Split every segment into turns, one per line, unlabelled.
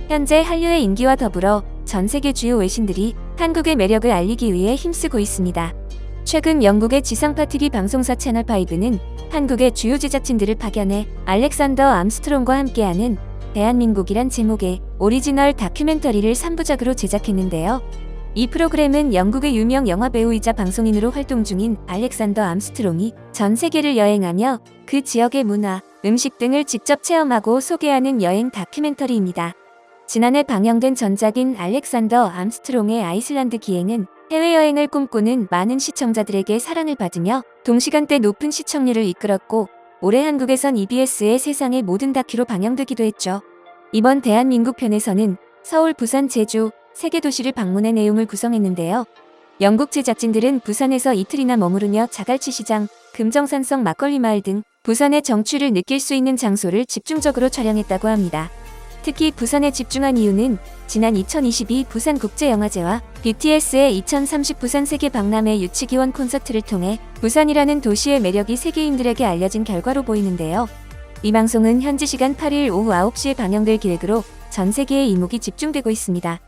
현재 한류의 인기와 더불어 전 세계 주요 외신들이 한국의 매력을 알리기 위해 힘쓰고 있습니다. 최근 영국의 지상파 TV 방송사 채널5는 한국의 주요 제작진들을 파견해 알렉산더 암스트롱과 함께하는 대한민국이란 제목의 오리지널 다큐멘터리를 3부작으로 제작했는데요. 이 프로그램은 영국의 유명 영화배우이자 방송인으로 활동 중인 알렉산더 암스트롱이 전 세계를 여행하며 그 지역의 문화, 음식 등을 직접 체험하고 소개하는 여행 다큐멘터리입니다. 지난해 방영된 전작인 알렉산더 암스트롱의 아이슬란드 기행은 해외여행을 꿈꾸는 많은 시청자들에게 사랑을 받으며 동시간대 높은 시청률을 이끌었고, 올해 한국에선 EBS의 세상의 모든 다큐로 방영되기도 했죠. 이번 대한민국 편에서는 서울, 부산, 제주, 3개 도시를 방문해 내용을 구성했는데요. 영국 제작진들은 부산에서 이틀이나 머무르며 자갈치 시장, 금정산성 막걸리 마을 등 부산의 정취를 느낄 수 있는 장소를 집중적으로 촬영했다고 합니다. 특히 부산에 집중한 이유는 지난 2022 부산국제영화제와 BTS의 2030 부산 세계 박람회 유치기원 콘서트를 통해 부산이라는 도시의 매력이 세계인들에게 알려진 결과로 보이는데요. 이 방송은 현지 시간 8일 오후 9시에 방영될 계획으로 전 세계의 이목이 집중되고 있습니다.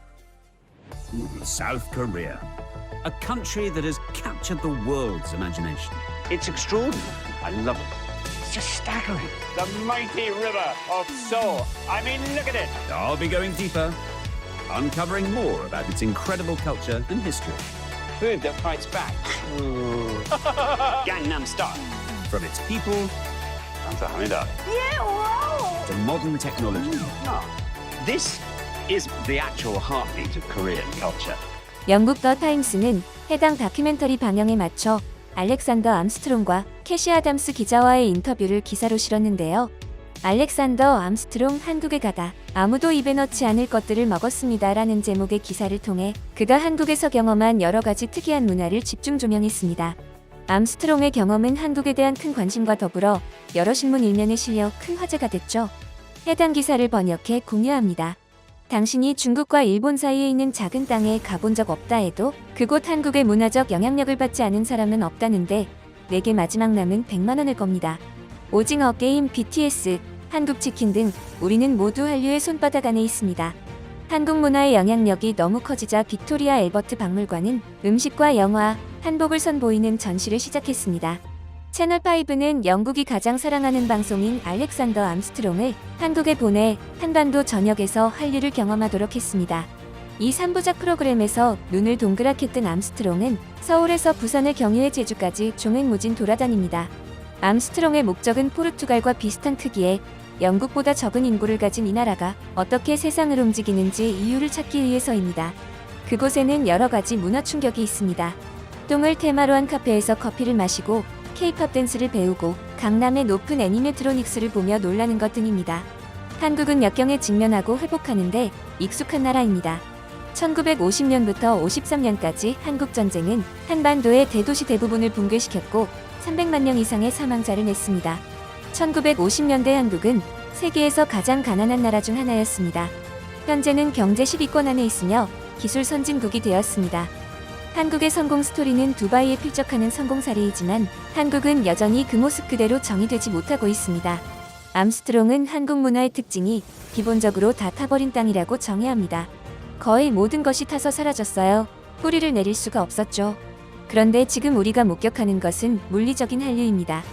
South Korea, a country that has captured the world's imagination.
It's extraordinary. I love it. It's just staggering.
The mighty river of Seoul. I mean, look at it.
I'll be going deeper, uncovering more about its incredible culture and history.
Food that fights back. Gangnam Style.
From its people
감사합니다.
to modern technology.
This is the actual heartbeat of Korean culture.
영국 더 타임스는 해당 다큐멘터리 방영에 맞춰 알렉산더 암스트롱과 캐시 아담스 기자와의 인터뷰를 기사로 실었는데요. 알렉산더 암스트롱 한국에 가다 아무도 입에 넣지 않을 것들을 먹었습니다 라는 제목의 기사를 통해 그가 한국에서 경험한 여러 가지 특이한 문화를 집중 조명했습니다. 암스트롱의 경험은 한국에 대한 큰 관심과 더불어 여러 신문 일면에 실려 큰 화제가 됐죠. 해당 기사를 번역해 공유합니다. 당신이 중국과 일본 사이에 있는 작은 땅에 가본 적 없다 해도 그곳 한국의 문화적 영향력을 받지 않은 사람은 없다는데 내게 마지막 남은 100만 원일 겁니다. 오징어 게임, BTS, 한국 치킨 등 우리는 모두 한류의 손바닥 안에 있습니다. 한국 문화의 영향력이 너무 커지자 빅토리아 엘버트 박물관은 음식과 영화, 한복을 선보이는 전시를 시작했습니다. 채널5는 영국이 가장 사랑하는 방송인 알렉산더 암스트롱을 한국에 보내 한반도 전역에서 한류를 경험하도록 했습니다. 이 3부작 프로그램에서 눈을 동그랗게 뜬 암스트롱은 서울에서 부산을 경유해 제주까지 종횡무진 돌아다닙니다. 암스트롱의 목적은 포르투갈과 비슷한 크기에 영국보다 적은 인구를 가진 이 나라가 어떻게 세상을 움직이는지 이유를 찾기 위해서입니다. 그곳에는 여러 가지 문화 충격이 있습니다. 똥을 테마로 한 카페에서 커피를 마시고 K-팝 댄스를 배우고 강남의 높은 애니메트로닉스를 보며 놀라는 것 등입니다. 한국은 역경에 직면하고 회복하는데 익숙한 나라입니다. 1950년부터 53년까지 한국전쟁은 한반도의 대도시 대부분을 붕괴시켰고 300만 명 이상의 사망자를 냈습니다. 1950년대 한국은 세계에서 가장 가난한 나라 중 하나였습니다. 현재는 경제 10위권 안에 있으며 기술 선진국이 되었습니다. 한국의 성공 스토리는 두바이에 필적하는 성공 사례이지만 한국은 여전히 그 모습 그대로 정의되지 못하고 있습니다. 암스트롱은 한국 문화의 특징이 기본적으로 다 타버린 땅이라고 정의합니다. 거의 모든 것이 타서 사라졌어요. 뿌리를 내릴 수가 없었죠. 그런데 지금 우리가 목격하는 것은 물리적인 한류입니다.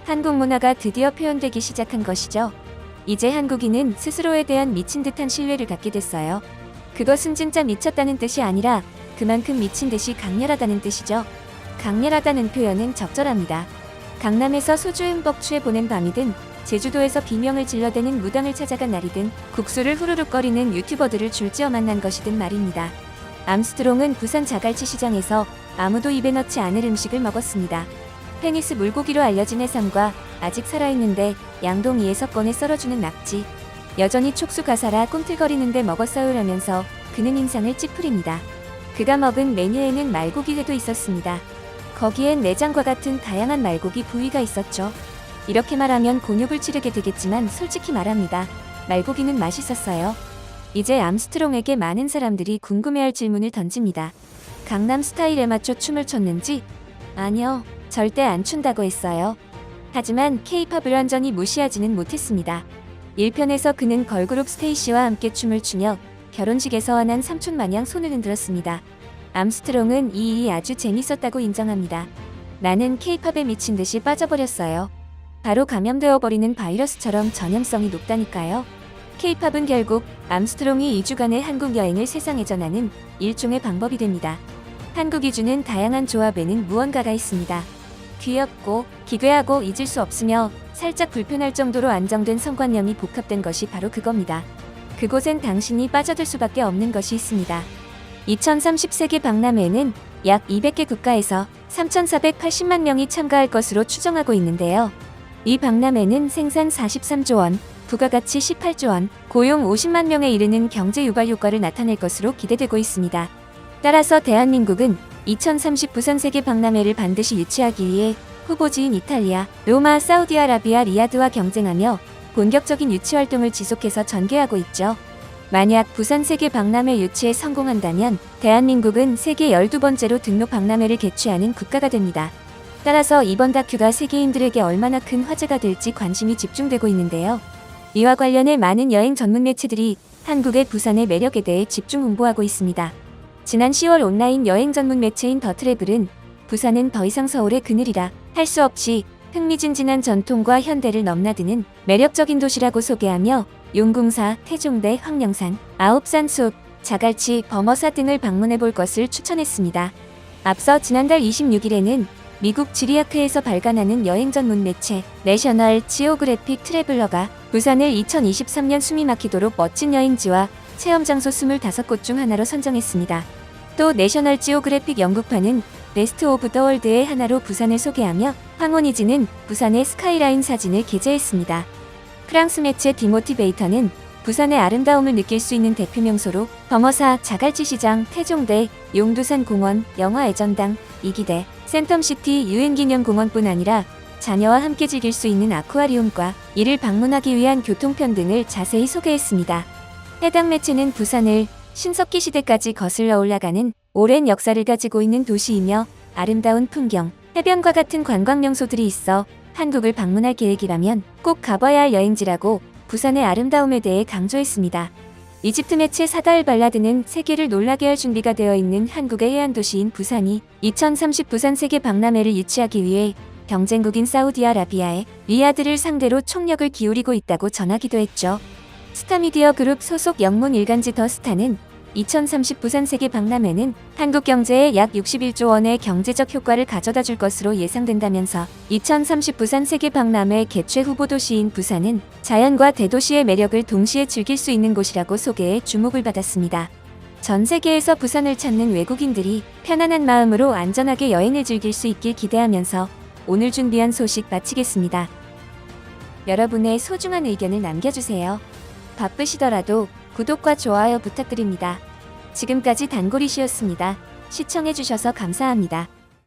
한국 문화가 드디어 표현되기 시작한 것이죠. 이제 한국인은 스스로에 대한 미친 듯한 신뢰를 갖게 됐어요. 그것은 진짜 미쳤다는 뜻이 아니라 그만큼 미친 듯이 강렬하다는 뜻이죠. 강렬하다는 표현은 적절합니다. 강남에서 소주 흠뻑 취해 보낸 밤이든 제주도에서 비명을 질러대는 무당을 찾아간 날이든 국수를 후루룩거리는 유튜버들을 줄지어 만난 것이든 말입니다. 암스트롱은 부산 자갈치 시장에서 아무도 입에 넣지 않을 음식을 먹었습니다. 페니스 물고기로 알려진 해삼과 아직 살아있는데 양동이에서 꺼내 썰어주는 낙지, 여전히 촉수가사라 꿈틀거리는데 먹었어요 라면서 그는 인상을 찌푸립니다. 그가 먹은 메뉴에는 말고기회도 있었습니다. 거기엔 내장과 같은 다양한 말고기 부위가 있었죠. 이렇게 말하면 곤욕을 치르게 되겠지만 솔직히 말합니다. 말고기는 맛있었어요. 이제 암스트롱에게 많은 사람들이 궁금해할 질문을 던집니다. 강남 스타일에 맞춰 춤을 췄는지? 아니요, 절대 안 춘다고 했어요. 하지만 K-팝을 완전히 무시하지는 못했습니다. 1편에서 그는 걸그룹 스테이시와 함께 춤을 추며 결혼식에서 화난 삼촌 마냥 손을 흔들었습니다. 암스트롱은 이 일이 아주 재밌었다고 인정합니다. 나는 케이팝에 미친 듯이 빠져버렸어요. 바로 감염되어 버리는 바이러스처럼 전염성이 높다니까요. 케이팝은 결국 암스트롱이 2주간의 한국 여행을 세상에 전하는 일종의 방법이 됩니다. 한국이 주는 다양한 조합에는 무언가가 있습니다. 귀엽고 기괴하고 잊을 수 없으며 살짝 불편할 정도로 안정된 성관념이 복합된 것이 바로 그겁니다. 그곳엔 당신이 빠져들 수밖에 없는 것이 있습니다. 2030 세계 박람회는 약 200개 국가에서 3,480만 명이 참가할 것으로 추정하고 있는데요. 이 박람회는 생산 43조 원, 부가가치 18조 원, 고용 50만 명에 이르는 경제 유발 효과를 나타낼 것으로 기대되고 있습니다. 따라서 대한민국은 2030 부산 세계 박람회를 반드시 유치하기 위해 후보지인 이탈리아, 로마, 사우디아라비아, 리야드와 경쟁하며 본격적인 유치 활동을 지속해서 전개하고 있죠. 만약 부산 세계 박람회 유치에 성공한다면 대한민국은 세계 12번째로 등록 박람회를 개최하는 국가가 됩니다. 따라서 이번 다큐가 세계인들에게 얼마나 큰 화제가 될지 관심이 집중되고 있는데요. 이와 관련해 많은 여행 전문 매체들이 한국의 부산의 매력에 대해 집중 홍보하고 있습니다. 지난 10월 온라인 여행 전문 매체인 더 트래블은 부산은 더 이상 서울의 그늘이라 할 수 없이 흥미진진한 전통과 현대를 넘나드는 매력적인 도시라고 소개하며 용궁사, 태종대, 황령산, 아홉산숲, 자갈치, 범어사 등을 방문해 볼 것을 추천했습니다. 앞서 지난달 26일에는 미국 지리아크에서 발간하는 여행 전문 매체 내셔널 지오그래픽 트래블러가 부산을 2023년 숨이 막히도록 멋진 여행지와 체험 장소 25곳 중 하나로 선정했습니다. 또 내셔널 지오그래픽 영국판은 베스트 오브 더 월드의 하나로 부산을 소개하며 황혼이지는 부산의 스카이라인 사진을 게재했습니다. 프랑스 매체 디모티베이터는 부산의 아름다움을 느낄 수 있는 대표 명소로 범어사, 자갈치 시장, 태종대, 용두산 공원, 영화애전당, 이기대, 센텀시티 유엔기념공원뿐 아니라 자녀와 함께 즐길 수 있는 아쿠아리움과 이를 방문하기 위한 교통편 등을 자세히 소개했습니다. 해당 매체는 부산을 신석기 시대까지 거슬러 올라가는 오랜 역사를 가지고 있는 도시이며 아름다운 풍경, 해변과 같은 관광 명소들이 있어 한국을 방문할 계획이라면 꼭 가봐야 할 여행지라고 부산의 아름다움에 대해 강조했습니다. 이집트 매체 사다을 발라드는 세계를 놀라게 할 준비가 되어 있는 한국의 해안도시인 부산이 2030 부산 세계 박람회를 유치하기 위해 경쟁국인 사우디아라비아의 리야드를 상대로 총력을 기울이고 있다고 전하기도 했죠. 스타미디어 그룹 소속 영문 일간지 더 스타는 2030 부산 세계 박람회는 한국 경제에 약 61조 원의 경제적 효과를 가져다 줄 것으로 예상된다면서 2030 부산 세계 박람회 개최 후보 도시인 부산은 자연과 대도시의 매력을 동시에 즐길 수 있는 곳이라고 소개해 주목을 받았습니다. 전 세계에서 부산을 찾는 외국인들이 편안한 마음으로 안전하게 여행을 즐길 수 있길 기대하면서 오늘 준비한 소식 마치겠습니다. 여러분의 소중한 의견을 남겨주세요. 바쁘시더라도 구독과 좋아요 부탁드립니다. 지금까지 단골이시였습니다. 시청해주셔서 감사합니다.